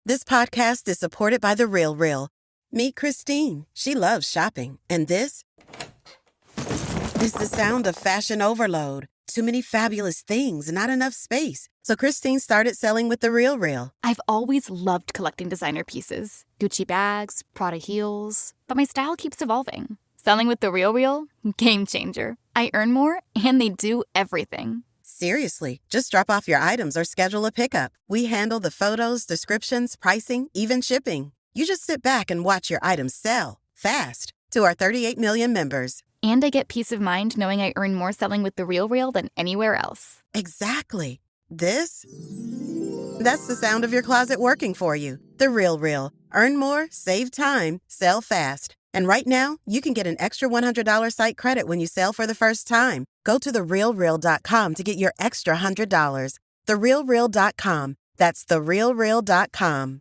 This podcast is supported by The RealReal. Meet Christine. She loves shopping. And this is the sound of fashion overload. Too many fabulous things, not enough space. So Christine started selling with The RealReal. I've always loved collecting designer pieces. Gucci bags, Prada heels. But my style keeps evolving. Selling with The RealReal? Game changer. I earn more, and they do everything. Seriously, just drop off your items or schedule a pickup. We handle the photos, descriptions, pricing, even shipping. You just sit back and watch your items sell fast to our 38 million members. And I get peace of mind knowing I earn more selling with The RealReal than anywhere else. Exactly. That's the sound of your closet working for you. The RealReal. Earn more, save time, sell fast. And right now, you can get an extra $100 site credit when you sell for the first time. Go to therealreal.com to get your extra $100. Therealreal.com. That's therealreal.com.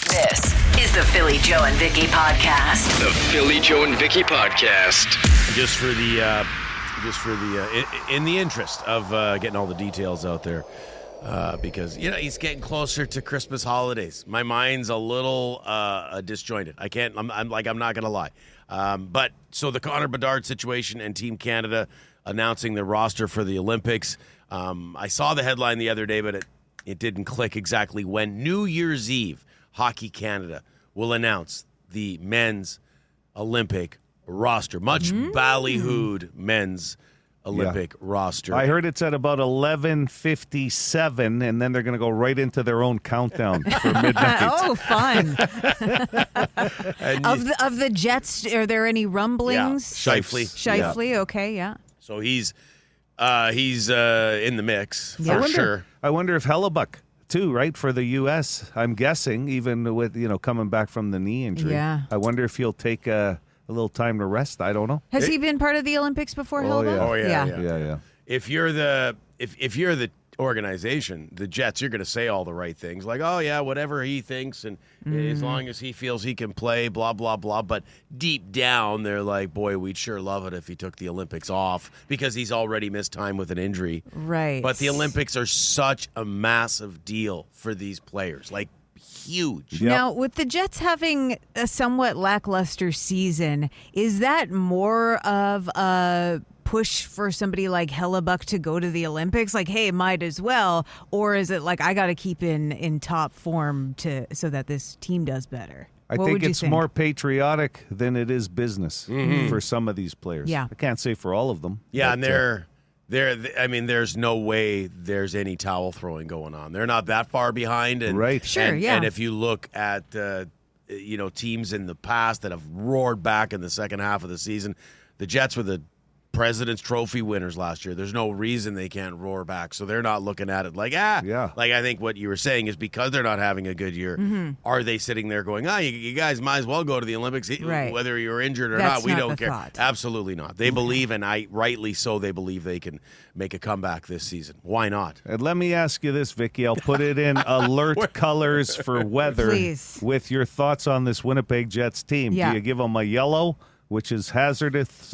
This is the Philly Joe and Vicky podcast. The Philly Joe and Vicky podcast. Just for the in the interest of getting all the details out there, because he's getting closer to Christmas holidays. My mind's a little disjointed. I'm not gonna lie. But so the Connor Bedard situation and Team Canada announcing the roster for the Olympics. I saw the headline the other day, but it didn't click exactly when. New Year's Eve, Hockey Canada will announce the men's Olympic roster. Much ballyhooed men's Olympic roster. I heard it's at about 11:57, and then they're going to go right into their own countdown for midnight. Oh, fun. Of the Jets, are there any rumblings? Yeah. Scheifele. Yeah. Okay, yeah. So he's in the mix for sure. I wonder if Hellebuck too, right, for the U.S. I'm guessing, even with coming back from the knee injury. Yeah. I wonder if he'll take a little time to rest. I don't know. Has he been part of the Olympics before, Hellebuck? Oh yeah. Yeah. If you're the organization, the Jets, you're going to say all the right things, like, oh yeah, whatever he thinks, and as long as he feels he can play, blah blah blah. But deep down, they're like, boy, we'd sure love it if he took the Olympics off, because he's already missed time with an injury. Right. But the Olympics are such a massive deal for these players, like huge. Yep. Now, with the Jets having a somewhat lackluster season, is that more of a push for somebody like Hellebuck to go to the Olympics? Like, hey, might as well. Or is it like, I got to keep in top form so that this team does better? I think it's more patriotic than it is business for some of these players. Yeah. I can't say for all of them. Yeah, but, and there's no way there's any towel throwing going on. They're not that far behind. And, right. Sure, yeah. And if you look at, teams in the past that have roared back in the second half of the season, the Jets were the President's Trophy winners last year. There's no reason they can't roar back. So they're not looking at it like, Yeah. Like, I think what you were saying is because they're not having a good year, are they sitting there going, you guys might as well go to the Olympics, Right. whether you're injured or That's not. We not don't the care. thought. Absolutely not. They believe, and rightly so, they believe they can make a comeback this season. Why not? And let me ask you this, Vicky. I'll put it in alert colors for weather. Please. With your thoughts on this Winnipeg Jets team. Yeah. Do you give them a yellow, which is hazardous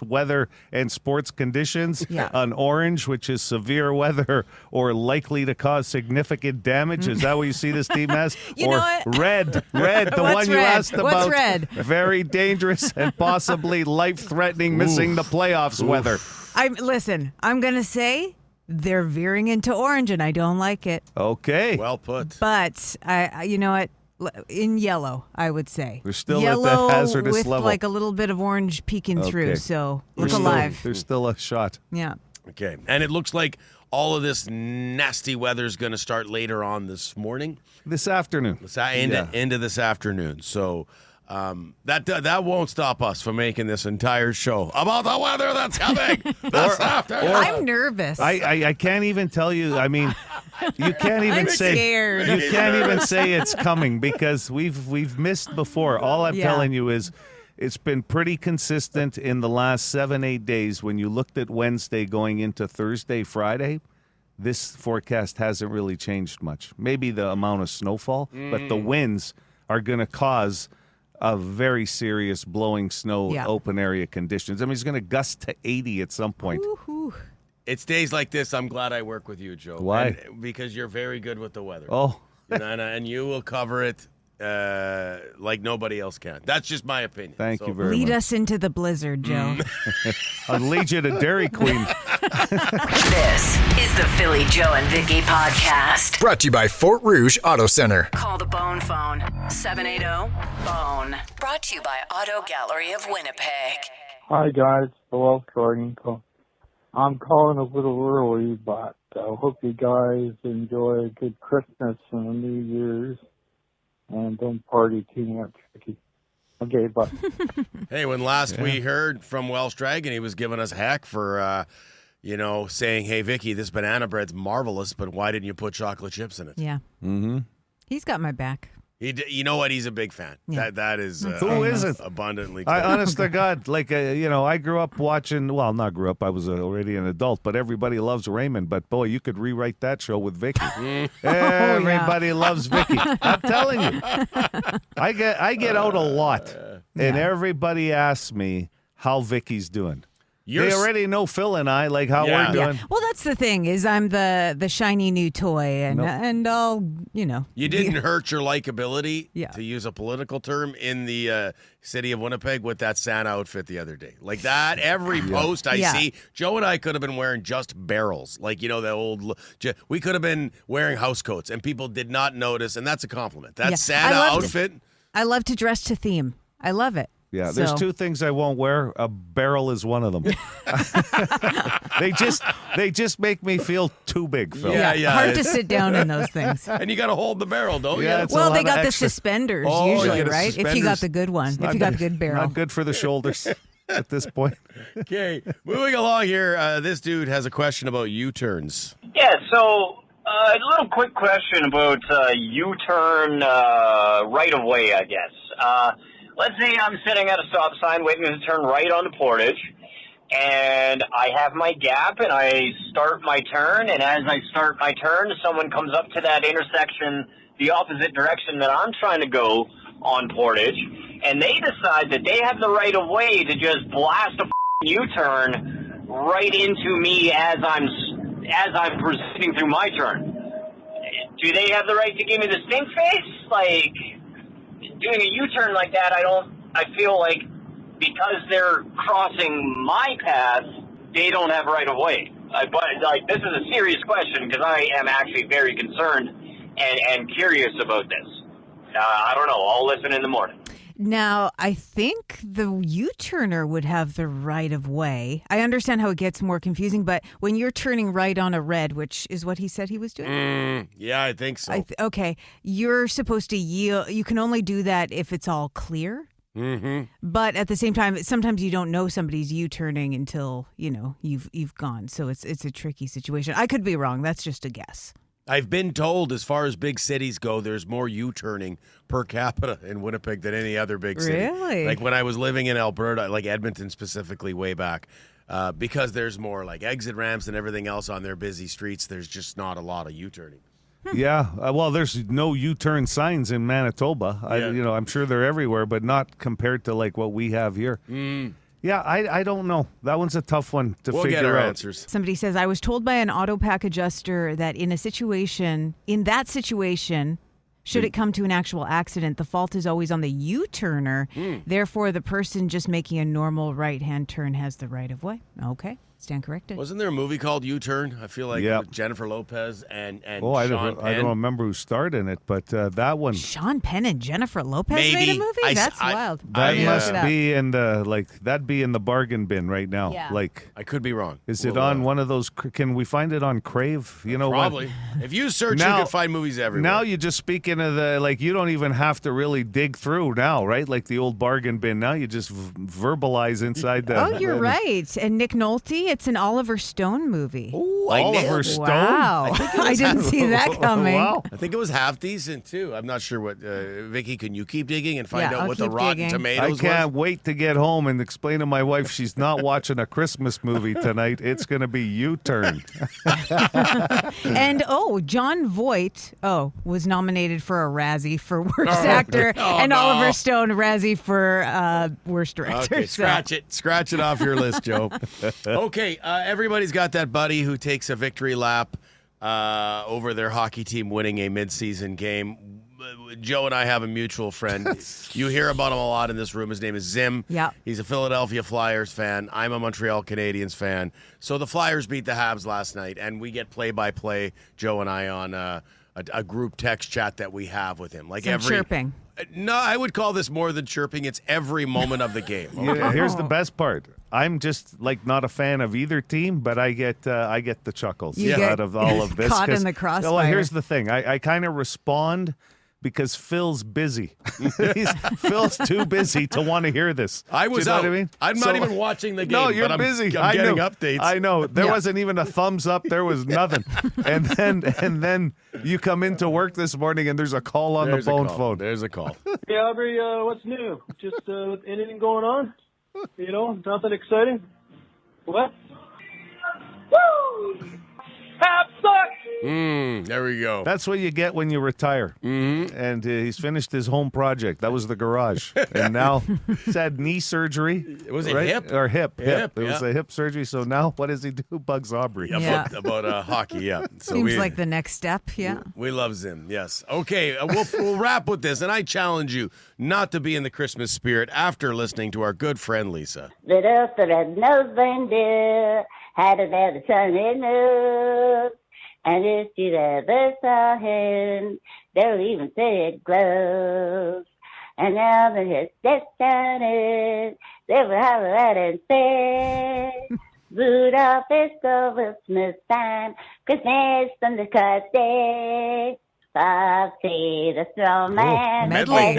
weather and sports conditions, an orange, which is severe weather or likely to cause significant damage? Is that what you see this team as? You know what? Red, the What's one you red? asked about. What's red? Very dangerous and possibly life-threatening, missing the playoffs weather. I'm going to say they're veering into orange, and I don't like it. Okay. Well put. But, you know what? In yellow, I would say. We're still yellow at the hazardous with level. like a little bit of orange peeking through, so look There's alive. There's still a shot. Yeah. Okay. And it looks like all of this nasty weather is going to start later on this morning. This afternoon. Into this afternoon. So that won't stop us from making this entire show about the weather that's coming this afternoon. I'm nervous. I can't even tell you. I mean, you can't even I'm say scared. you can't even say it's coming because we've missed before. All I'm telling you is it's been pretty consistent in the last 7-8 days. When you looked at Wednesday going into Thursday, Friday, this forecast hasn't really changed much. Maybe the amount of snowfall, but the winds are going to cause a very serious blowing snow, open area conditions. I mean, it's going to gust to 80 at some point. It's days like this I'm glad I work with you, Joe. Why? Because you're very good with the weather. Oh, and you will cover it like nobody else can. That's just my opinion. Thank you very much. Lead us into the blizzard, Joe. I'll lead you to Dairy Queen. This is the Philly Joe and Vicky podcast. Brought to you by Fort Rouge Auto Center. Call the Bone phone, 780-BONE. Brought to you by Auto Gallery of Winnipeg. Hi guys, hello, Jordan. I'm calling a little early, but I hope you guys enjoy a good Christmas and a New Year's, and don't party too much, Vicky. Okay, bye. Hey, when last we heard from Welsh Dragon, he was giving us heck for, saying, hey, Vicky, this banana bread's marvelous, but why didn't you put chocolate chips in it? Yeah. Mm-hmm. He's got my back. You know what? He's a big fan. Yeah. That is who isn't abundantly clear. Honest to God, I grew up watching. Well, not grew up. I was already an adult, but Everybody Loves Raymond. But boy, you could rewrite that show with Vicky. Everybody loves Vicky. I'm telling you, I get out a lot, and everybody asks me how Vicky's doing. They already know Phil and I, like how we're doing. Well, that's the thing, is I'm the shiny new toy, and I'll, You didn't hurt your likability, to use a political term, in the city of Winnipeg with that Santa outfit the other day. Like that, every post I see, Joe and I could have been wearing just barrels. Like, the old, we could have been wearing house coats, and people did not notice, and that's a compliment. That Santa outfit. I love to dress to theme. I love it. Yeah, there's two things I won't wear. A barrel is one of them. They just make me feel too big, Phil. Yeah. Hard to sit down in those things. And you got to hold the barrel, don't you? Yeah, well, they got the suspenders usually, right? If you got the good one, if you got the good barrel. Not good for the shoulders at this point. Okay, moving along here. This dude has a question about U-turns. Yeah, so a little quick question about U-turn right of way, I guess. Let's say I'm sitting at a stop sign waiting to turn right onto Portage, and I have my gap, and I start my turn, and as I start my turn, someone comes up to that intersection the opposite direction that I'm trying to go on Portage, and they decide that they have the right of way to just blast a U-turn right into me as I'm proceeding through my turn. Do they have the right to give me the stink face? Like, doing a U-turn like that, I feel like because they're crossing my path, they don't have right of way. But this is a serious question because I am actually very concerned and curious about this. I don't know. I'll listen in the morning. Now, I think the U-turner would have the right of way. I understand how it gets more confusing, but when you're turning right on a red, which is what he said he was doing? Yeah, I think so. Okay. You're supposed to yield. You can only do that if it's all clear. Mm-hmm. But at the same time, sometimes you don't know somebody's U-turning until, you've gone. So it's a tricky situation. I could be wrong. That's just a guess. I've been told, as far as big cities go, there's more U-turning per capita in Winnipeg than any other big city. Really? Like when I was living in Alberta, like Edmonton specifically way back, because there's more like exit ramps and everything else on their busy streets, there's just not a lot of U-turning. Yeah, well, there's no U-turn signs in Manitoba. I'm sure they're everywhere, but not compared to like what we have here. Yeah, I don't know. That one's a tough one to figure out. We'll get our answers. Somebody says, I was told by an auto pack adjuster that in that situation, should it come to an actual accident, the fault is always on the U-turner. Therefore, the person just making a normal right-hand turn has the right of way. Okay. Stand corrected. Wasn't there a movie called U-Turn? I feel like with Jennifer Lopez and Sean Penn. I don't remember who starred in it, but that one. Sean Penn and Jennifer Lopez made a movie? That's wild. That must be in that'd be in the bargain bin right now. Yeah. Like, I could be wrong. Is it on one of those? Can we find it on Crave? Probably. If you search, you can find movies everywhere. Now you just speak into you don't even have to really dig through now, right? Like the old bargain bin. Now you just verbalize inside the. Oh, you're right. And Nick Nolte. It's an Oliver Stone movie. Ooh, Oliver Stone? Wow. I didn't see that coming. Wow. I think it was half decent, too. I'm not sure what. Vicky, can you keep digging and find out what the Rotten Tomatoes was? I can't wait to get home and explain to my wife she's not watching a Christmas movie tonight. It's going to be U-Turn. And, Jon Voight, was nominated for a Razzie for Worst Actor, and Oliver Stone Razzie for Worst Director. Okay, scratch it off your list, Joe. Okay, everybody's got that buddy who takes a victory lap over their hockey team winning a midseason game. Joe and I have a mutual friend. You hear about him a lot in this room. His name is Zim. Yeah. He's a Philadelphia Flyers fan. I'm a Montreal Canadiens fan. So the Flyers beat the Habs last night, and we get play-by-play, Joe and I, on a group text chat that we have with him. Like Some chirping. No, I would call this more than chirping. It's every moment of the game. Okay? Yeah, here's the best part. I'm just not a fan of either team, but I get the chuckles out of all of this. Caught in the crossfire. Well, here's the thing. I kind of respond because Phil's busy. Phil's too busy to want to hear this. I was know out. what I mean? I'm not even watching the game. No, you're but busy. I'm getting know. updates. I know. There wasn't even a thumbs up. There was nothing. and then you come into work this morning and there's a call on the phone. There's a call. Hey, Aubrey, what's new? Just anything going on? Nothing exciting? What? Woo! Have suck! There we go. That's what you get when you retire. Mm-hmm. And he's finished his home project. That was the garage. And now he's had knee surgery. Was it hip? Or hip. Hip, It was a hip surgery. So now what does he do? Bugs Aubrey. Yeah. About hockey, yeah. So Seems like the next step, yeah. We love Zim, yes. Okay, we'll wrap with this, and I challenge you not to be in the Christmas spirit after listening to our good friend Lisa. Little red-nosed reindeer had another Sunday nose. And if you ever saw him, they'll even say it glows. And now that his death started, they will holler out and say, Rudolph is over Christmas time, Christmas on the card day. Foxy the snowman. Medley.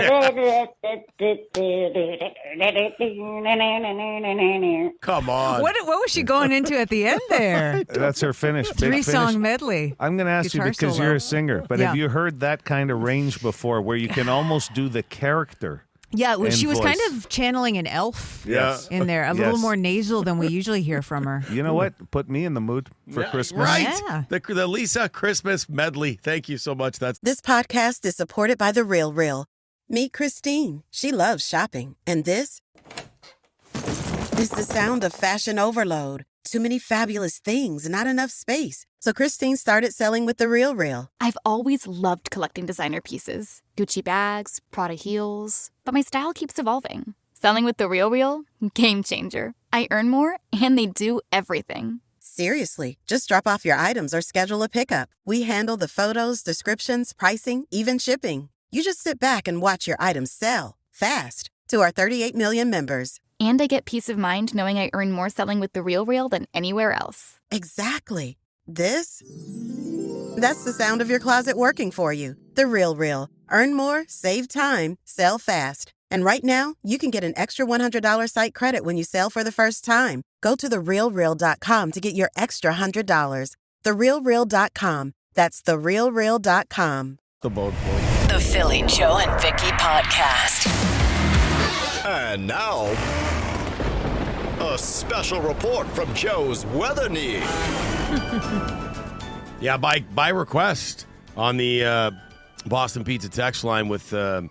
Come on. What was she going into at the end there? That's her finish. Big Three-song finish. medley. I'm going to ask Guitar you because solo. you're a singer, but Yeah. have you heard that kind of range before where you can almost do the character? Yeah, and she was voice? kind of channeling an elf Yes. in there, a little more nasal than we usually hear from her. You know what? Put me in the mood for Christmas. Right. Yeah. The Lisa Christmas medley. Thank you so much. This podcast is supported by The Real Real. Meet Christine. She loves shopping. And this is the sound of fashion overload. Too many fabulous things, not enough space. So Christine started selling with The Real Real. I've always loved collecting designer pieces. Gucci bags, Prada heels. But my style keeps evolving. Selling with The Real Real? Game changer. I earn more, and they do everything. Seriously, just drop off your items or schedule a pickup. We handle the photos, descriptions, pricing, even shipping. You just sit back and watch your items sell fast to our 38 million members. And I get peace of mind knowing I earn more selling with The Real Real than anywhere else. Exactly. That's the sound of your closet working for you. The Real Real. Earn more, save time, sell fast. And right now, you can get an extra $100 site credit when you sell for the first time. Go to therealreal.com to get your extra $100. Therealreal.com. That's therealreal.com. The boat for you. The Philly Joe and Vicky Podcast. And now, a special report from Joe's weather need. Yeah, by request on the Boston Pizza text line with the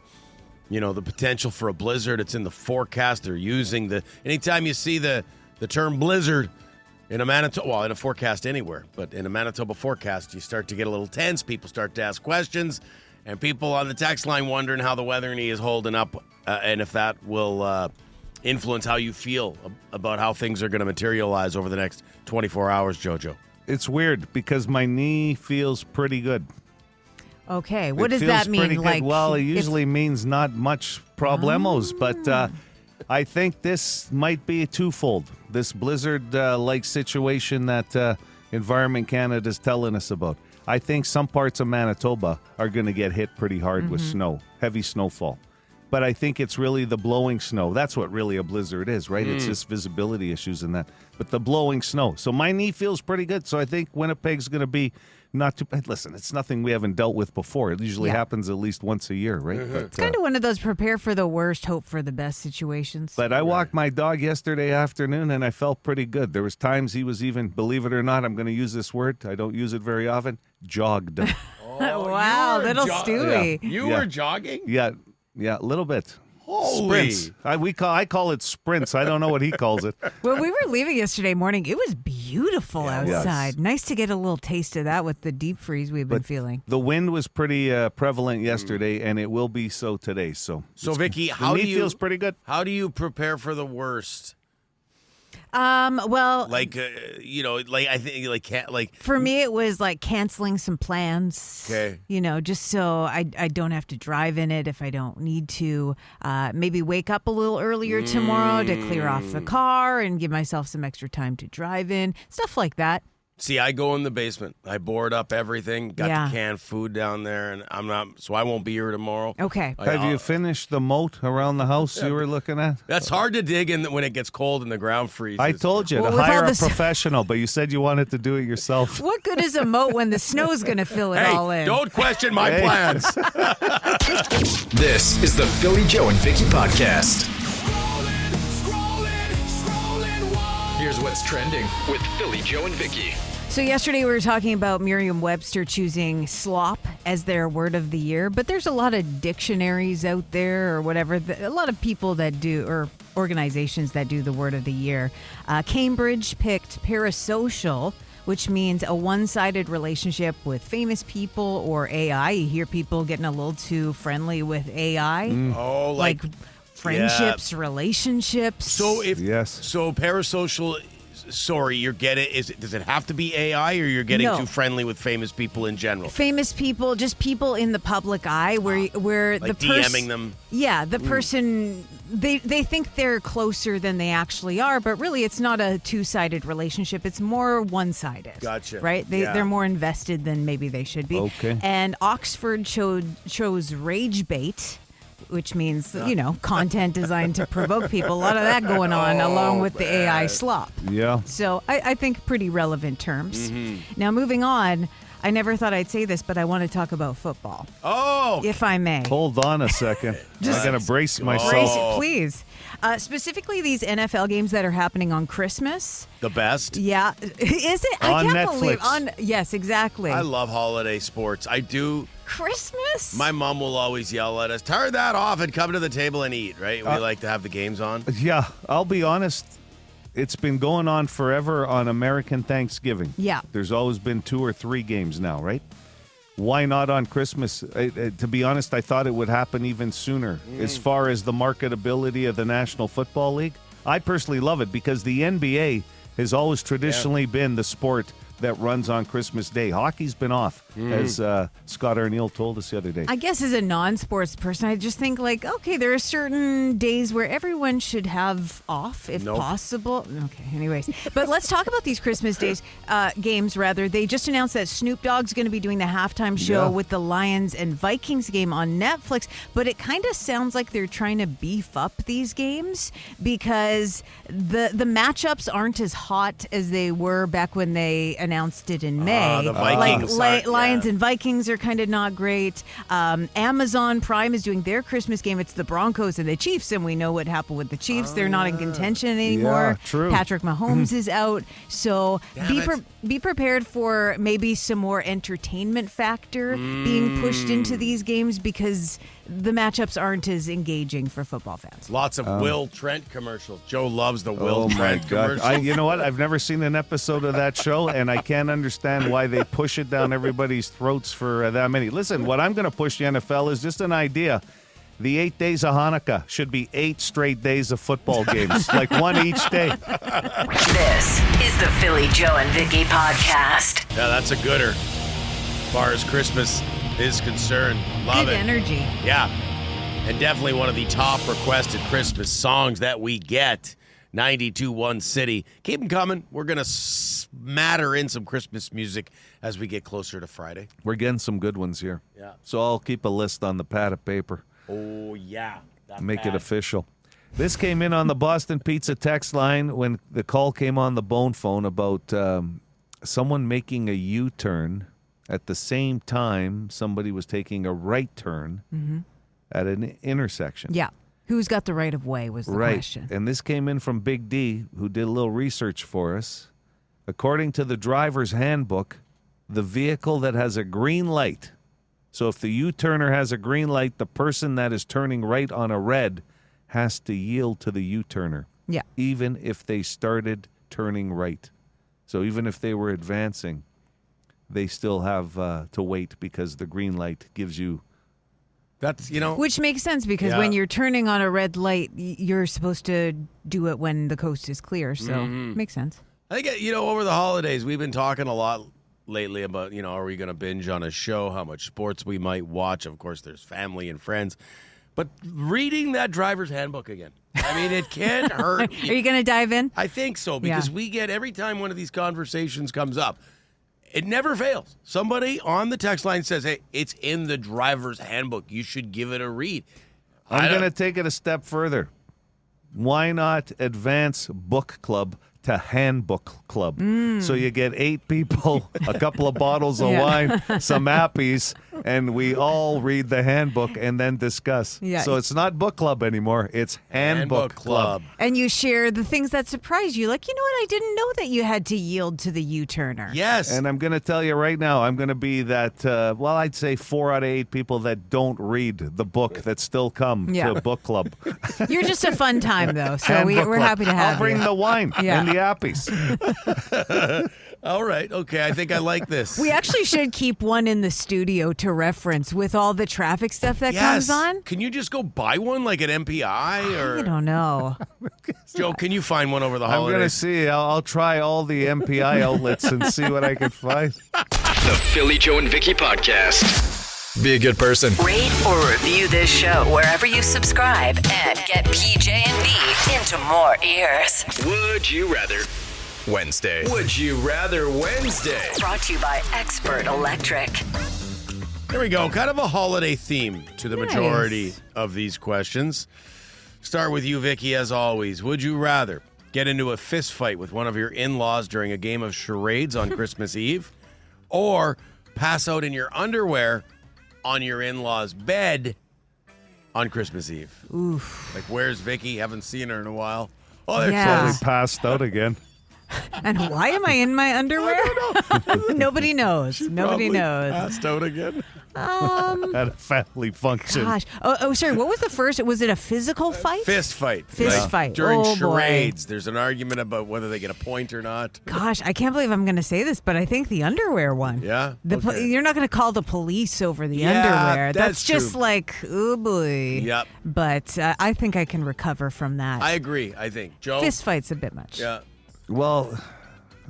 potential for a blizzard. It's in the forecast. They're using anytime you see the term blizzard in a Manitoba, well, in a forecast anywhere, but in a Manitoba forecast, you start to get a little tense. People start to ask questions, and people on the text line wondering how the weather knee is holding up, and if that will influence how you feel about how things are going to materialize over the next 24 hours, JoJo. It's weird because my knee feels pretty good. Okay, what It does feels that mean? pretty good. Like, Well, it usually means not much problemos, but I think this might be twofold. This blizzard-like situation that Environment Canada is telling us about. I think some parts of Manitoba are going to get hit pretty hard with snow, heavy snowfall. But I think it's really the blowing snow. That's what really a blizzard is, right? It's just visibility issues and that. But the blowing snow. So my knee feels pretty good. So I think Winnipeg's going to be not too bad. Listen, it's nothing we haven't dealt with before. It usually happens at least once a year, right? But, it's kind of one of those prepare for the worst, hope for the best situations. But I walked my dog yesterday afternoon, and I felt pretty good. There was times he was even, believe it or not, I'm going to use this word. I don't use it very often, jogged. Wow, little Stewie. You were jogging? Yeah, a little bit. Holy. Sprints. I call it sprints. I don't know what he calls it. When we were leaving yesterday morning, it was beautiful outside. Yes. Nice to get a little taste of that with the deep freeze we've been feeling. The wind was pretty prevalent yesterday, and it will be so today. So Vicky, feels pretty good. How do you prepare for the worst? Well, I think for me, it was like canceling some plans. Okay. Just so I don't have to drive in it if I don't need to. Maybe wake up a little earlier tomorrow to clear off the car and give myself some extra time to drive in. Stuff like that. See, I go in the basement. I board up everything. Got the canned food down there, and so I won't be here tomorrow. Okay. Have you finished the moat around the house you were looking at? That's hard to dig in when it gets cold and the ground freezes. I told you to hire a professional, but you said you wanted to do it yourself. What good is a moat when the snow's going to fill it all in? Don't question my plans. This is the Philly Joe and Vicky podcast. Here's what's trending with Philly Joe and Vicky. So yesterday we were talking about Merriam-Webster choosing slop as their word of the year, but there's a lot of dictionaries out there or whatever, a lot of people that do, or organizations that do the word of the year. Cambridge picked parasocial, which means a one-sided relationship with famous people or AI. You hear people getting a little too friendly with AI. Oh, like friendships, relationships. So yes. So parasocial. Sorry, you're getting. Does it have to be AI, or you're getting too friendly with famous people in general? Famous people, just people in the public eye, where like the DMing them. Yeah, the person they think they're closer than they actually are, but really it's not a two-sided relationship. It's more one-sided. Gotcha. Right? They're more invested than maybe they should be. Okay. And Oxford chose rage bait, which means, content designed to provoke people. A lot of that going on along with the AI slop. Yeah. So I think pretty relevant terms. Now, moving on, I never thought I'd say this, but I want to talk about football. Oh! If I may. Hold on a second. I got to brace myself. Brace it, please. Specifically, these NFL games that are happening on Christmas. The best? Yeah. Is it? On I can't Netflix. believe. Yes, exactly. I love holiday sports. I do. Christmas? My mom will always yell at us, turn that off and come to the table and eat, right? We like to have the games on. Yeah, I'll be honest. It's been going on forever on American Thanksgiving. Yeah. There's always been 2 or 3 games now, right? Why not on Christmas? To be honest, I thought it would happen even sooner. As far as the marketability of the National Football League, I personally love it because the NBA has always traditionally been the sport that runs on Christmas Day. Hockey's been off, as Scott Arneal told us the other day. I guess as a non-sports person, I just think okay, there are certain days where everyone should have off if possible. Okay, anyways. But let's talk about these Christmas games, rather. They just announced that Snoop Dogg's going to be doing the halftime show with the Lions and Vikings game on Netflix, but it kind of sounds like they're trying to beef up these games because the matchups aren't as hot as they were back when they announced it in May. The Vikings Lions and Vikings are kind of not great. Amazon Prime is doing their Christmas game. It's the Broncos and the Chiefs, and we know what happened with the Chiefs. They're not in contention anymore. Yeah, true. Patrick Mahomes is out. So be prepared for maybe some more entertainment factor being pushed into these games because the matchups aren't as engaging for football fans. Lots of Will Trent commercials. Joe loves the Will Oh my Trent God! commercials. You know what? I've never seen an episode of that show, and I can't understand why they push it down everybody's throats for that many. Listen, what I'm going to push the NFL is just an idea. The 8 days of Hanukkah should be 8 straight days of football games, like one each day. This is the Philly Joe and Vicky podcast. Yeah, that's a gooder. As far as Christmas is concerned, love Good it. energy. Yeah, and definitely one of the top requested Christmas songs that we get. 92.1 City. Keep them coming. We're going to smatter in some Christmas music as we get closer to Friday. We're getting some good ones here. Yeah. So I'll keep a list on the pad of paper. Oh, yeah. Make it official. This came in on the Boston Pizza text line when the call came on the bone phone about someone making a U-turn at the same time somebody was taking a right turn at an intersection. Yeah. Who's got the right of way was the question. And this came in from Big D, who did a little research for us. According to the driver's handbook, the vehicle that has a green light, so if the U-turner has a green light, the person that is turning right on a red has to yield to the U-turner. Yeah. Even if they started turning right. So even if they were advancing, they still have to wait because the green light gives you... That's, Which makes sense because when you're turning on a red light, you're supposed to do it when the coast is clear. So makes sense. I think, over the holidays, we've been talking a lot lately about, are we going to binge on a show, how much sports we might watch. Of course, there's family and friends. But reading that driver's handbook again, I mean, it can't hurt. Are you going to dive in? I think so, because we get, every time one of these conversations comes up, it never fails. Somebody on the text line says, hey, it's in the driver's handbook. You should give it a read. I'm going to take it a step further. Why not advance book club to Handbook-Club? So you get 8 people, a couple of bottles of wine, some appies, and we all read the handbook and then discuss. Yeah. So it's not book club anymore. It's Handbook-Club. And you share the things that surprise you. Like, you know what? I didn't know that you had to yield to the U-turner. Yes. And I'm going to tell you right now, I'm going to be that, I'd say 4 out of 8 people that don't read the book that still come to book club. You're just a fun time, though. So we're happy to have I'll bring you. the wine and the appies. All right. Okay. I think I like this. We actually should keep one in the studio to reference with all the traffic stuff that comes on. Can you just go buy one like at MPI or? I don't know. Joe, can you find one over the I'm holidays? going to see. I'll try all the MPI outlets and see what I can find. The Philly Joe and Vicky Podcast. Be a good person. Rate or review this show wherever you subscribe and get PJ&V into more ears. Would you rather Wednesday? Would you rather Wednesday? Brought to you by Expert Electric. There we go. Kind of a holiday theme to the majority of these questions. Start with you, Vicky, as always. Would you rather get into a fist fight with one of your in-laws during a game of charades on Christmas Eve, or pass out in your underwear on your in-law's bed on Christmas Eve? Oof. Like, where's Vicky? Haven't seen her in a while. Oh, they're Totally passed out again. And why am I in my underwear? Nobody knows. Nobody knows. Passed out again. At a family function. Gosh. Oh, sorry. What was the first? Was it a physical fight? Fist fight. Fist fight. During Oh, boy. charades, there's an argument about whether they get a point or not. Gosh, I can't believe I'm going to say this, but I think the underwear one. Yeah? You're not going to call the police over the Yeah, underwear. that's just true. like, oh boy. Yep. But I think I can recover from that. I agree, I think. Joe? Fist fight's a bit much. Yeah. Well,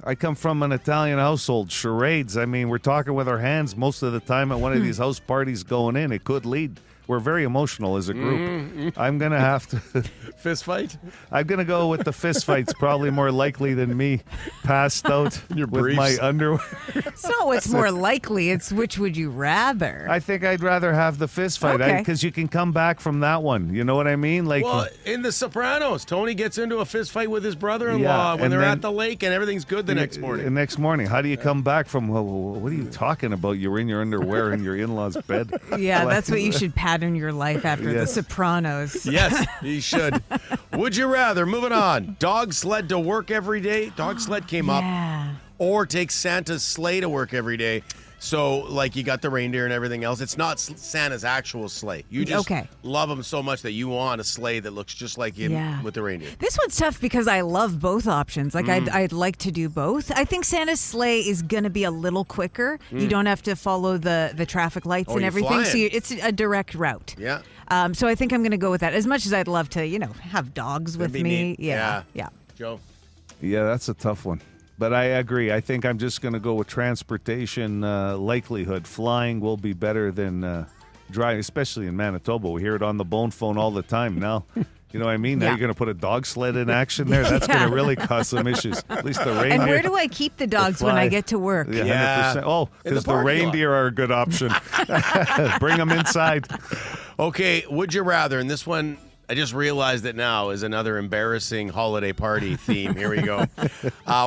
I come from an Italian household. Charades, I mean, we're talking with our hands most of the time at one of these house parties going in. It could lead. We're very emotional as a group. I'm going to have to... Fist fight? I'm going to go with the fist fights, probably more likely than me passed out with briefs. my underwear. It's not what's more likely. It's which would you rather. I think I'd rather have the fist fight Okay. because you can come back from that one. You know what I mean? Like, Well, in The Sopranos, Tony gets into a fist fight with his brother-in-law Yeah, when and they're then- at the lake and everything's good the next morning. The next morning, how do you come back from? Well, what are you talking about? You're in your underwear in your in-laws' bed. Yeah, Like- that's what you should pattern your life after The Yes. Sopranos. Yes, he should. Would you rather, moving on, dog sled to work every day? Dog sled came up. Yeah. Or take Santa's sleigh to work every day. So, like, you got the reindeer and everything else. It's not Santa's actual sleigh. You just love him so much that you want a sleigh that looks just like him with the reindeer. This one's tough because I love both options. Like, I'd like to do both. I think Santa's sleigh is going to be a little quicker. You don't have to follow the traffic lights and you're everything. So flying. it's a direct route. Yeah. So I think I'm going to go with that. As much as I'd love to, have dogs with That'd be me. neat. Yeah. Joe? Yeah, that's a tough one. But I agree. I think I'm just going to go with transportation likelihood. Flying will be better than driving, especially in Manitoba. We hear it on the bone phone all the time now. You know what I mean? Now Yeah. you're going to put a dog sled in action there. That's going to really cause some issues. At least the reindeer. And where do I keep the dogs when I get to work? Yeah, 100%. Oh, In the because the parking lot. reindeer are a good option. Bring them inside. Okay, would you rather, and this one, I just realized it now, is another embarrassing holiday party theme. Here we go.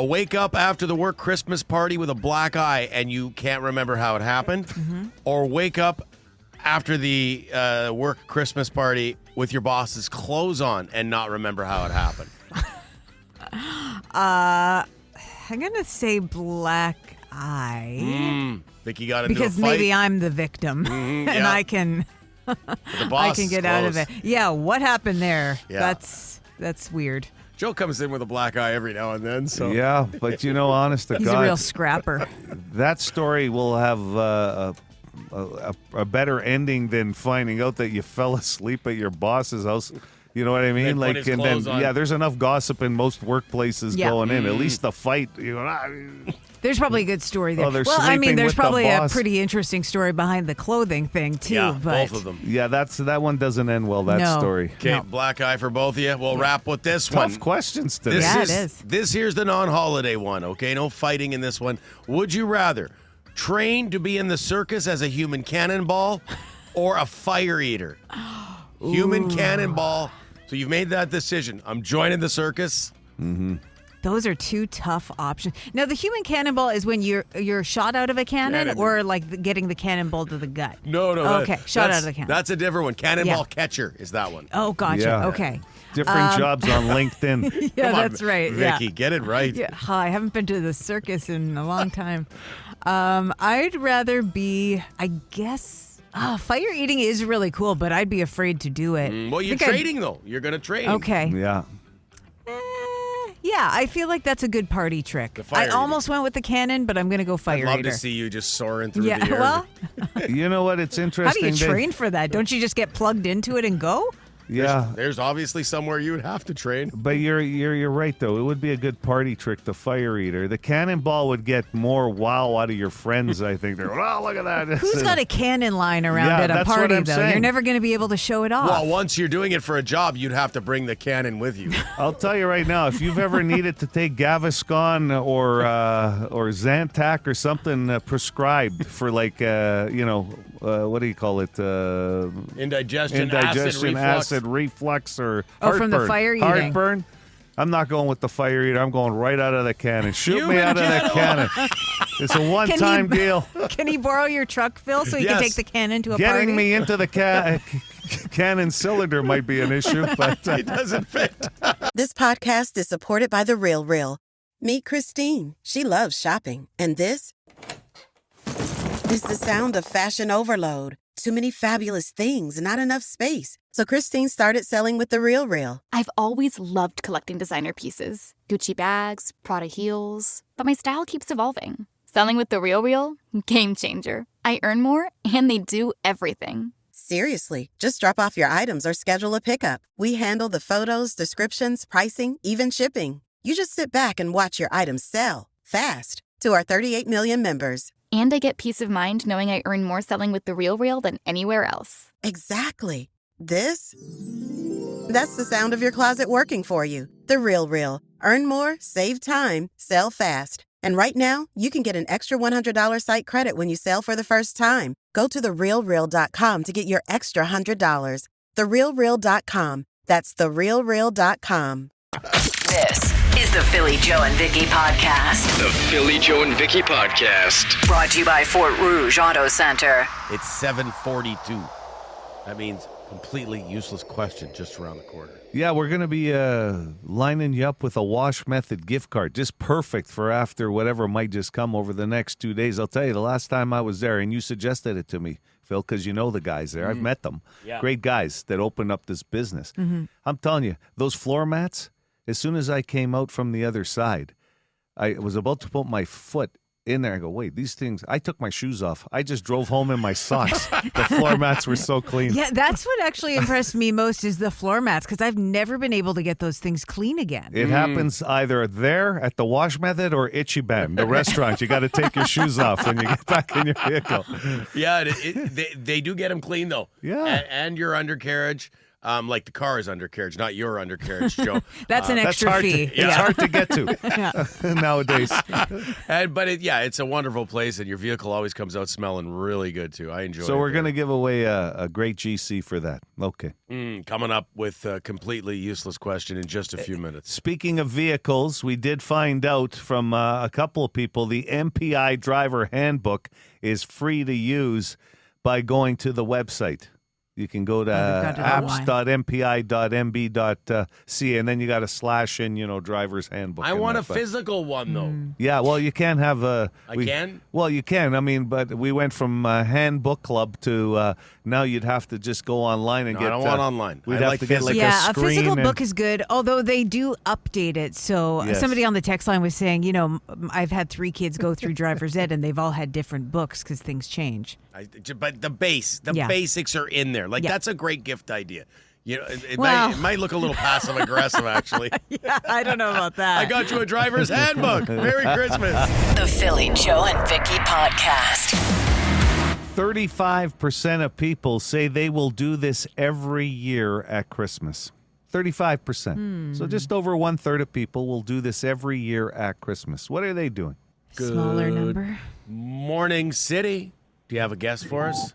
Wake up after the work Christmas party with a black eye and you can't remember how it happened. Or wake up after the work Christmas party with your boss's clothes on and not remember how it happened. I'm going to say black eye. Vicky got into Because a fight. maybe I'm the victim. And yeah. I can... The boss I can get is out of close. it. Yeah, what happened there? Yeah. That's weird. Joe comes in with a black eye every now and then. So Yeah, but honest to He's God, a real scrapper. that story will have a better ending than finding out that you fell asleep at your boss's house. You know what I mean? Then put his and then clothes on. there's enough gossip in most workplaces Yeah. going in. At least the fight. There's probably a good story there. Oh, they're well, I mean, sleeping there's with the probably a boss. pretty interesting story behind the clothing thing too. yeah, but both of them. Yeah, that one doesn't end well. That No. story. Okay, No. black eye for both of you. We'll wrap with this one. Tough questions today. This Yeah, is, it is. This here's the non-holiday one, okay? No fighting in this one. Would you rather train to be in the circus as a human cannonball or a fire eater? Human cannonball. So you've made that decision. I'm joining the circus. those are two tough options. Now, the human cannonball is when you're shot out of a cannon, Cannon. or like getting the cannonball to the gut. No. Okay, shot out of the cannon. That's a different one. Cannonball Yeah. catcher is that one. Oh, gotcha. Yeah. Okay. Different jobs on LinkedIn. Yeah, Come on, that's right. Vicky, Yeah. get it right. Yeah, I haven't been to the circus in a long time. I'd rather be, I guess, fire eating is really cool, but I'd be afraid to do it. Well, you're I think I'd- trading, though. You're going to trade. Okay. Yeah. Yeah, I feel like that's a good party trick. The fire I eating. almost went with the cannon, but I'm going to go fire I'd love eater. to see you just soaring through Yeah, the air. well, You know what? It's how interesting. do you that- train for that? Don't you just get plugged into it and go? Yeah. There's obviously somewhere you would have to train. But you're right though. It would be a good party trick, the fire eater. The cannonball would get more wow out of your friends. I think they're oh look at that. Who's got a cannon lying around Yeah, at a that's what party, I'm though? saying. You're never going to be able to show it off. Well, once you're doing it for a job, you'd have to bring the cannon with you. I'll tell you right now, if you've ever needed to take Gaviscon or Zantac or something prescribed for like what do you call it? Indigestion, acid reflux, or Oh, from the heartburn. fire eating. Heartburn. I'm not going with the fire eater. I'm going right out of the cannon. Shoot me Human out of that cannon. It's a one-time deal. Can he borrow your truck, Phil, so he Yes. can take the cannon to a Getting party? me into the cannon cylinder might be an issue, but It doesn't fit. This podcast is supported by The Real Real. Meet Christine. She loves shopping. And this is the sound of fashion overload. Too many fabulous things, not enough space. So Christine started selling with The Real Real. I've always loved collecting designer pieces, Gucci bags, Prada heels, but my style keeps evolving. Selling with The Real Real? Game changer. I earn more, and they do everything. Seriously, just drop off your items or schedule a pickup. We handle the photos, descriptions, pricing, even shipping. You just sit back and watch your items sell fast to our 38 million members. And I get peace of mind knowing I earn more selling with The Real Real than anywhere else. Exactly. That's the sound of your closet working for you. The Real Real. Earn more, save time, sell fast. And right now, you can get an extra $100 site credit when you sell for the first time. Go to therealreal.com to get your extra $100. Therealreal.com. That's therealreal.com. This is the Philly Joe and Vicky podcast. The Philly Joe and Vicky podcast. Brought to you by Fort Rouge Auto Center. It's 7:42. That means completely useless question just around the corner. yeah, we're going to be lining you up with a Wash Method gift card. Just perfect for after whatever might just come over the next 2 days. I'll tell you, the last time I was there, and you suggested it to me, Phil, because you know the guys there. I've met them. Yeah. Great guys that opened up this business. I'm telling you, those floor mats, as soon as I came out from the other side, I was about to put my foot in there. I go, wait, these things, I took my shoes off. I just drove home in my socks. The floor mats were so clean. Yeah, that's what actually impressed me most is the floor mats, because I've never been able to get those things clean again. It happens either there at the Wash Method or Ichiban, the restaurant. You got to take your shoes off when you get back in your vehicle. Yeah, they do get them clean, though. Yeah. And your undercarriage. Like the car is undercarriage, not your undercarriage, Joe. That's an That's extra hard fee. it's hard to get to nowadays. But it's a wonderful place, and your vehicle always comes out smelling really good, too. I enjoy it. So we're going to give away a great GC for that. Okay. Coming up with a completely useless question in just a few minutes. Speaking of vehicles, we did find out from a couple of people the MPI driver handbook is free to use by going to the website. You can go to got it online. apps.mpi.mb.ca, and then you got to slash in, driver's handbook. I in want that, a but- physical one, though. Yeah, well, you can have a. can? Well, you can. I mean, but we went from Handbook-Club to now you'd have to just go online and No, get. I don't want online. We'd I have like to get like yeah, a a screen. physical and- book is good, although they do update it. So Yes. somebody on the text line was saying, I've had 3 kids go through driver's ed, and they've all had different books because things change. But the basics are in there. Like, that's a great gift idea. It might look a little passive aggressive, actually. Yeah, I don't know about that. I got you a driver's handbook. Merry Christmas. The Philly, Joe, and Vicky podcast. 35% of people say they will do this every year at Christmas. 35%. So just over 1/3 of people will do this every year at Christmas. What are they doing? Smaller number. Morning City. Do you have a guess for us?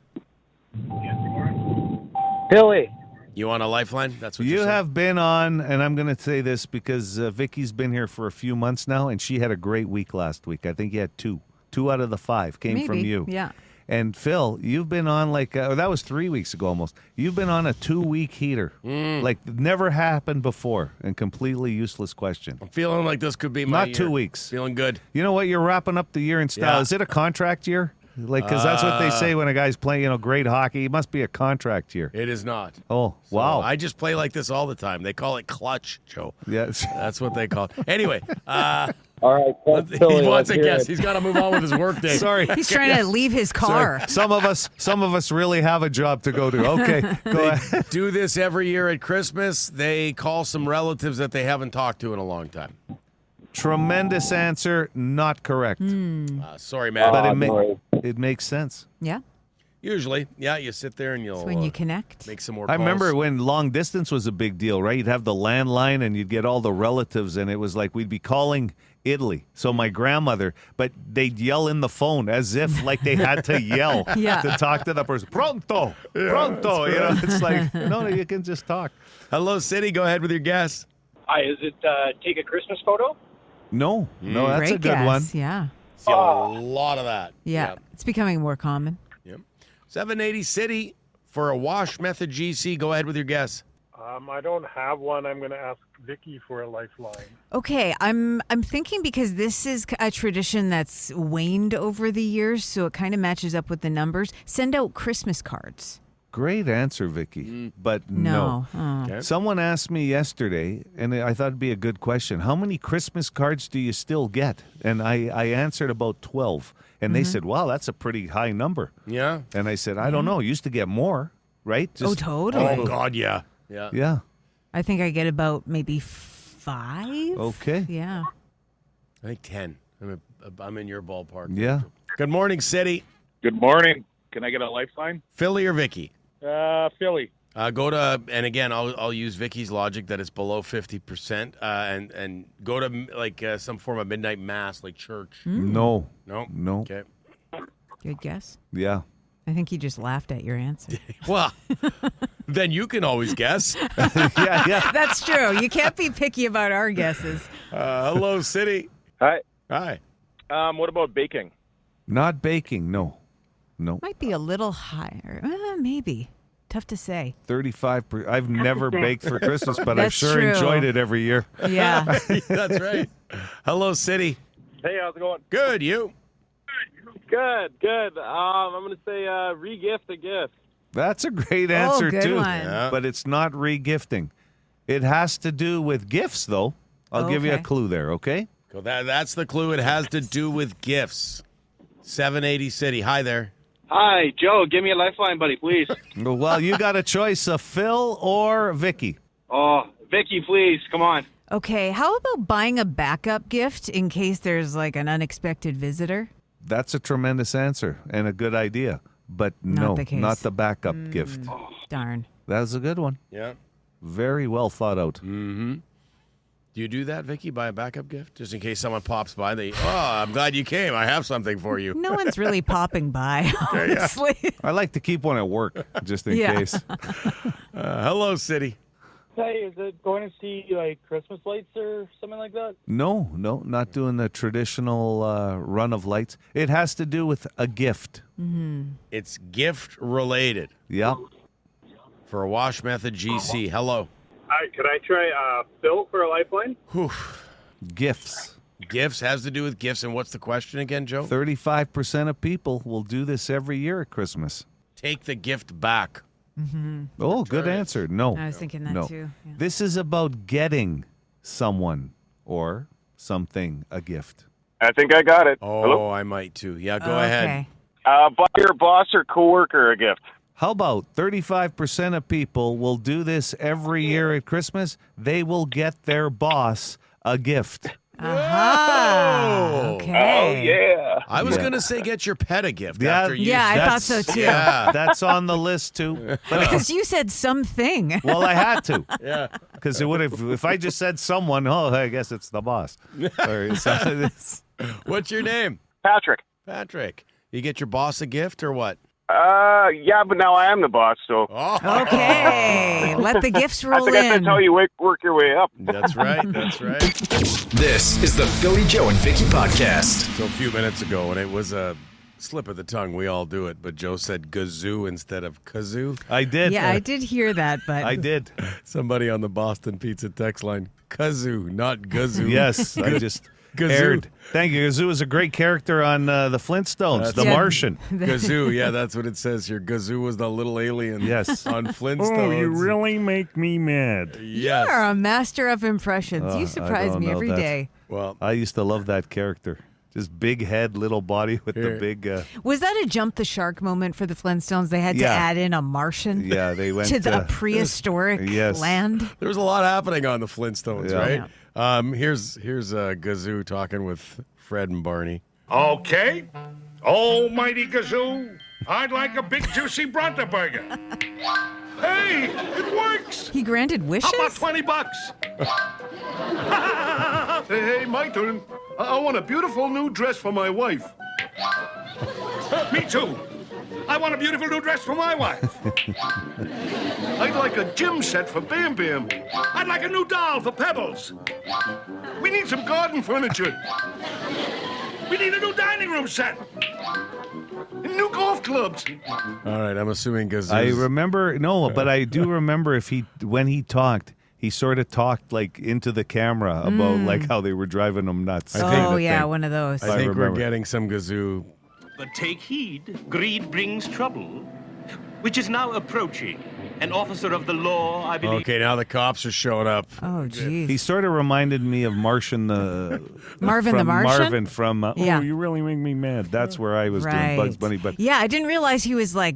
Philly. You want a lifeline? That's what You you're saying? have been on, and I'm going to say this because Vicky's been here for a few months now, and she had a great week last week. I think you had 2. 2 out of the 5 came from Maybe, you. yeah. And Phil, you've been on that was 3 weeks ago almost. You've been on a 2-week heater. Like never happened before, and completely useless question. I'm feeling like this could be my Not year. 2 weeks. Feeling good. You know what? You're wrapping up the year in style. Yeah. Is it a contract year? Like, because that's what they say when a guy's playing, great hockey. It must be a contract year. It is not. Oh, So wow. I just play like this all the time. They call it clutch, Joe. Yes. That's what they call it. Anyway, All right, he Philly, wants let's a hear guess. it. He's got to move on with his work day. Sorry. He's trying to leave his car. Sorry. Some of us really have a job to go to. Okay, go ahead. Do this every year at Christmas. They call some relatives that they haven't talked to in a long time. Tremendous answer. Not correct. Sorry, man. But no. it makes sense. Yeah. Usually, yeah, you sit there and you'll It's when you connect. make some more I calls. remember when long distance was a big deal, right? You'd have the landline and you'd get all the relatives, and it was like we'd be calling Italy. So my grandmother, but they'd yell in the phone as if like they had to yell Yeah. to talk to the person. Pronto, pronto. It's like, no, you can just talk. Hello, City. Go ahead with your guess. Hi, is it take a Christmas photo? No, that's Great a good guess. one. Yeah. See a lot of that. Yeah. It's becoming more common. Yep. 780 City for a wash method GC. Go ahead with your guess. I don't have one. I'm going to ask Vicky for a lifeline. Okay, I'm thinking because this is a tradition that's waned over the years, so it kind of matches up with the numbers. Send out Christmas cards. Great answer, Vicky. But No. no. Oh. Okay. Someone asked me yesterday, and I thought it'd be a good question. How many Christmas cards do you still get? And I answered about 12. And they said, wow, that's a pretty high number. Yeah. And I said, I don't know. Used to get more, right? Oh, totally. Oh, God, yeah. Yeah. Yeah. I think I get about maybe 5. Okay. Yeah. I think 10. I'm in your ballpark. Yeah. Good morning, City. Good morning. Can I get a lifeline? Philly or Vicky? Philly. Go to, and again, I'll use Vicky's logic that it's below 50%, and go to like some form of midnight mass, like church. No. No. Okay. Good guess. Yeah. I think he just laughed at your answer. Well, then you can always guess. Yeah. That's true. You can't be picky about our guesses. Hello, City. Hi. Hi. What about baking? Not baking. No. Might be a little higher. Maybe. Tough to say. 35%. I've never baked for Christmas, but I've That's sure true. enjoyed it every year. Yeah. That's right. Hello, City. Hey, how's it going? Good. You? Good. I'm going to say re-gift a gift. That's a great answer, good too. one. Yeah. But it's not regifting. It has to do with gifts, though. I'll give you a Okay. clue there, okay? Cool. That's the clue. It has to do with gifts. 780 City. Hi there. Hi, Joe. Give me a lifeline, buddy, please. Well, you got a choice of Phil or Vicky. Oh, Vicky, please. Come on. Okay, how about buying a backup gift in case there's like an unexpected visitor? That's a tremendous answer and a good idea. But Not no, the case. not the backup gift. Darn. That was a good one. Yeah. Very well thought out. Mm-hmm. Do you do that, Vicky? Buy a backup gift just in case someone pops by? I'm glad you came. I have something for you. No one's really popping by, honestly. I like to keep one at work just in Yeah. case. Hello, City. Hey, is it going to see like Christmas lights or something like that? No, not doing the traditional run of lights. It has to do with a gift. It's gift related. Yeah. for a Wash Method GC. Hello. Hi, could I try Phil for a lifeline? Whew. Gifts. Gifts has to do with gifts. And what's the question again, Joe? 35% of people will do this every year at Christmas. Take the gift back. Mm-hmm. Oh, good answer. No. I was thinking that no. too. Yeah. This is about getting someone or something a gift. I think I got it. Oh, Hello? I might too. Yeah, go ahead. Buy your boss or coworker a gift. How about 35% of people will do this every year at Christmas? They will get their boss a gift. Aha. Okay. Oh, yeah. I was going to say get your pet a gift. Yeah, after you Yeah, I thought so too. Yeah. That's on the list too. But Because you said something. well, I had to. Yeah. Because it would have, if I just said someone, I guess it's the boss. Or What's your name? Patrick. Patrick. You get your boss a gift or what? Yeah, but now I am the boss, so. Oh. Okay. Let the gifts roll in. That's how you work your way up. That's right. That's right. This is the Philly Joe and Vicky podcast. So a few minutes ago, and it was a slip of the tongue, we all do it, but Joe said Gazoo instead of Kazoo. I did. Yeah, I did hear that, but I did. Somebody on the Boston Pizza text line, Kazoo, not Gazoo. Yes, I just aired. Thank you. Gazoo is a great character on the Flintstones, The Martian. Gazoo, yeah, that's what it says here. Gazoo was the little alien Yes. on Flintstones. really make me mad. Yes. you're a master of impressions. You surprise me every day. Well, I used to love that character. Just big head, little body with the big... Was that a jump the shark moment for the Flintstones? They had to Yeah. add in a Martian Yeah, they went to the prehistoric yes. land. there was a lot happening on the Flintstones, Yeah. right? Here's Gazoo talking with Fred and Barney. Okay. Almighty Gazoo, I'd like a big juicy Bronta burger. Hey, it works. He granted wishes? How about $20? Hey, my turn. I want a beautiful new dress for my wife. Me too. I want a beautiful new dress for my wife. I'd like a gym set for Bam Bam. I'd like a new doll for Pebbles. We need some garden furniture. We need a new dining room set. And new golf clubs. All right, I'm assuming Gazoo. I remember, but I do remember when he talked, he sort of talked like into the camera about like how they were driving him nuts. Oh, yeah, one of those. I think we're getting some Gazoo. But take heed, greed brings trouble, which is now approaching. An officer of the law, I believe. Okay, now the cops are showing up. Oh, geez. He sort of reminded me of Martian Marvin the Martian? Marvin from Yeah. Oh, you really make me mad. That's where I was doing Right. Bugs Bunny, but Yeah, I didn't realize he was like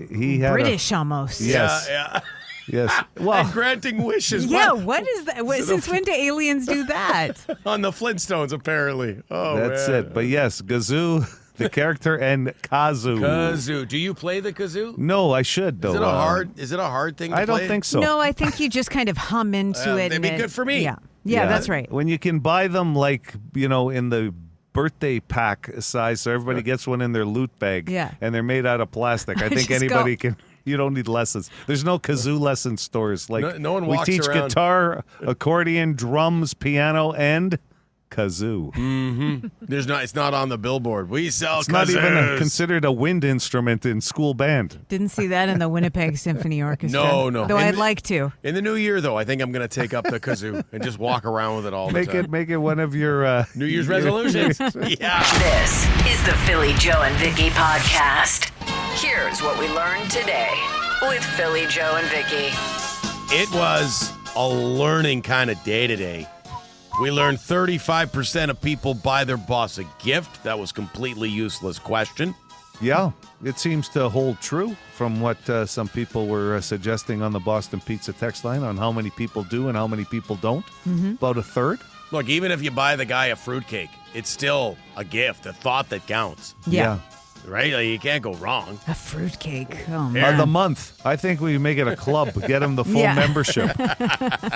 he had British almost. Yes. Yeah. Yes. And granting wishes. Yeah, what is that? Since when do aliens do that? On the Flintstones, apparently. Oh, That's man. it. But yes, Gazoo, the character, and Kazoo. Kazoo. Do you play the kazoo? No, I should though. Is it a hard thing to I play? don't think so. No, I think you just kind of hum into it. That'd be good for me. Yeah. Yeah, that's right. When you can buy them like, in the birthday pack size, so everybody gets one in their loot bag. Yeah. And they're made out of plastic. I think Just anybody go. can. You don't need lessons. There's no kazoo lesson stores. Like No one we walks teach around. guitar, accordion, drums, piano, and kazoo. Mm-hmm. It's not on the billboard. We sell It's kazoos. not even considered a wind instrument in school band. Didn't see that in the Winnipeg Symphony Orchestra. No. Though I'd like to. In the new year, though, I think I'm going to take up the kazoo and just walk around with it all the time. Make it one of your New Year's resolutions. Yeah. This is the Philly Joe and Vicky podcast. Here's what we learned today with Philly Joe and Vicky. It was a learning kind of day today. We learned 35% of people buy their boss a gift. That was completely useless question. Yeah, it seems to hold true from what some people were suggesting on the Boston Pizza text line on how many people do and how many people don't. Mm-hmm. About a third. Look, even if you buy the guy a fruitcake, it's still a gift, a thought that counts. Yeah. Right? Like, you can't go wrong. A fruitcake. Oh, man. The month. I think we make it a club. Get them the full Yeah. membership.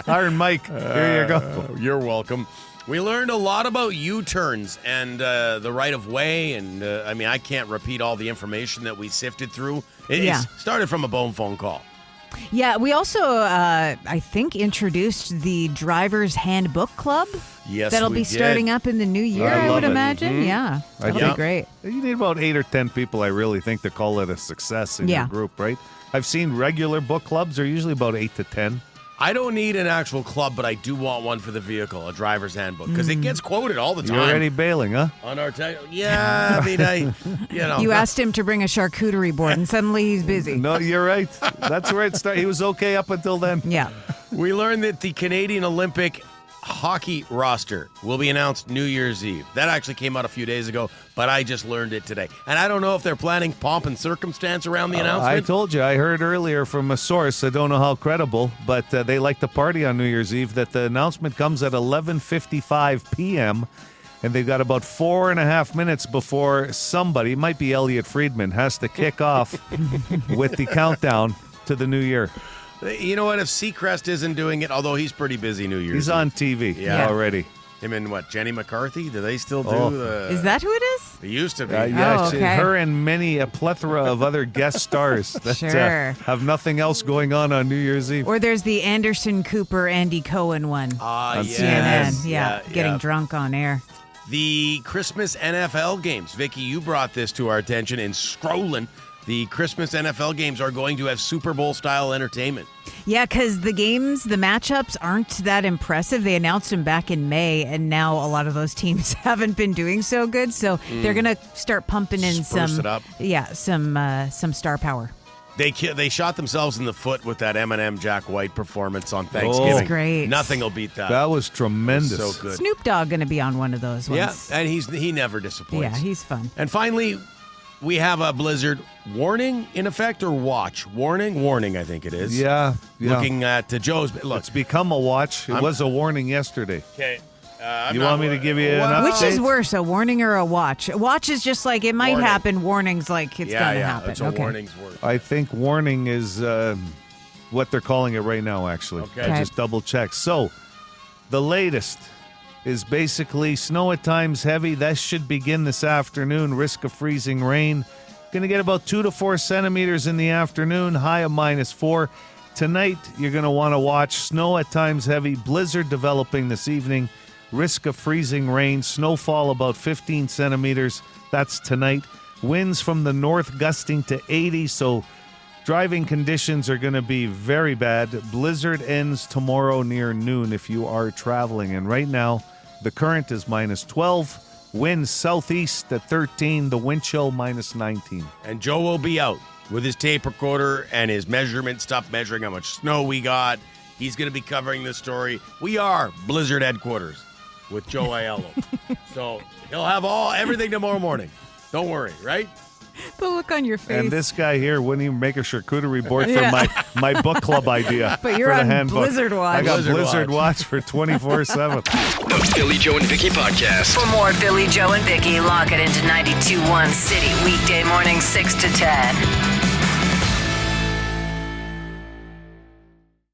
Iron Mike, here you go. You're welcome. We learned a lot about U-turns and the right of way. And I can't repeat all the information that we sifted through. It Yeah. started from a phone call. Yeah, we also, I think, introduced the Driver's Handbook-Club. Yes, That'll we be did. starting up in the new year, I would imagine. Yeah, that'll be great. You need about 8 or 10 people, I really think, to call it a success in your group, right? I've seen regular book clubs. They're usually about 8 to 10. I don't need an actual club, but I do want one for the vehicle, a driver's handbook, because it gets quoted all the time. You're already bailing, huh? On our yeah, I mean, You asked him to bring a charcuterie board, and suddenly he's busy. No, you're right. That's where it started. He was okay up until then. Yeah. We learned that the Canadian Olympic hockey roster will be announced New Year's Eve. That actually came out a few days ago, but I just learned it today. And I don't know if they're planning pomp and circumstance around the announcement. I told you. I heard earlier from a source, I don't know how credible, but they like to party on New Year's Eve, that the announcement comes at 11:55 p.m., and they've got about 4.5 minutes before somebody, it might be Elliot Friedman, has to kick off with the countdown to the new year. You know what? If Seacrest isn't doing it, although he's pretty busy New Year's He's Eve. on TV already. Him and what, Jenny McCarthy? Do they still do Is that who it is? It used to be. Her and a plethora of other guest stars that Sure. have nothing else going on New Year's Eve. Or there's the Anderson Cooper, Andy Cohen one on CNN. Yeah, getting drunk on air. The Christmas NFL games. Vicky, you brought this to our attention in scrolling. The Christmas NFL games are going to have Super Bowl-style entertainment. Yeah, because the games, the matchups aren't that impressive. They announced them back in May, and now a lot of those teams haven't been doing so good. So they're going to start pumping in Spruce it up. some star power. They shot themselves in the foot with that Eminem Jack White performance on Thanksgiving. That's great. Nothing will beat that. That was tremendous. It was so good. Snoop Dogg going to be on one of those ones. Yeah, and he never disappoints. Yeah, he's fun. And finally, we have a blizzard warning in effect, or watch warning. I think it is. Yeah. Looking at Joe's. Look, it's become a watch. It was a warning yesterday. Okay. You want me to give you an update? Which is worse, a warning or a watch? A watch is just like it might happen. Warning's like it's going to happen. It's a warning's worse. I think warning is what they're calling it right now, actually. Okay. I just double checked. So the latest is basically snow at times heavy. That should begin this afternoon. Risk of freezing rain. Going to get about 2 to 4 centimeters in the afternoon. High of -4. Tonight, you're going to want to watch snow at times heavy. Blizzard developing this evening. Risk of freezing rain. Snowfall about 15 centimeters. That's tonight. Winds from the north gusting to 80. So driving conditions are going to be very bad. Blizzard ends tomorrow near noon if you are traveling. And right now, the current is -12. Wind southeast at 13. The wind chill -19. And Joe will be out with his tape recorder and his measurement stuff, measuring how much snow we got. He's going to be covering this story. We are Blizzard headquarters with Joe Aiello. So he'll have everything tomorrow morning. Don't worry, right? The look on your face. And this guy here wouldn't even make a charcuterie board for my book club idea. But you're for the on handbook. Blizzard Watch. I got Blizzard Watch for 24/7. The Philly Joe and Vicky Podcast. For more Philly Joe and Vicky, lock it into 92.1 City weekday mornings 6 to 10.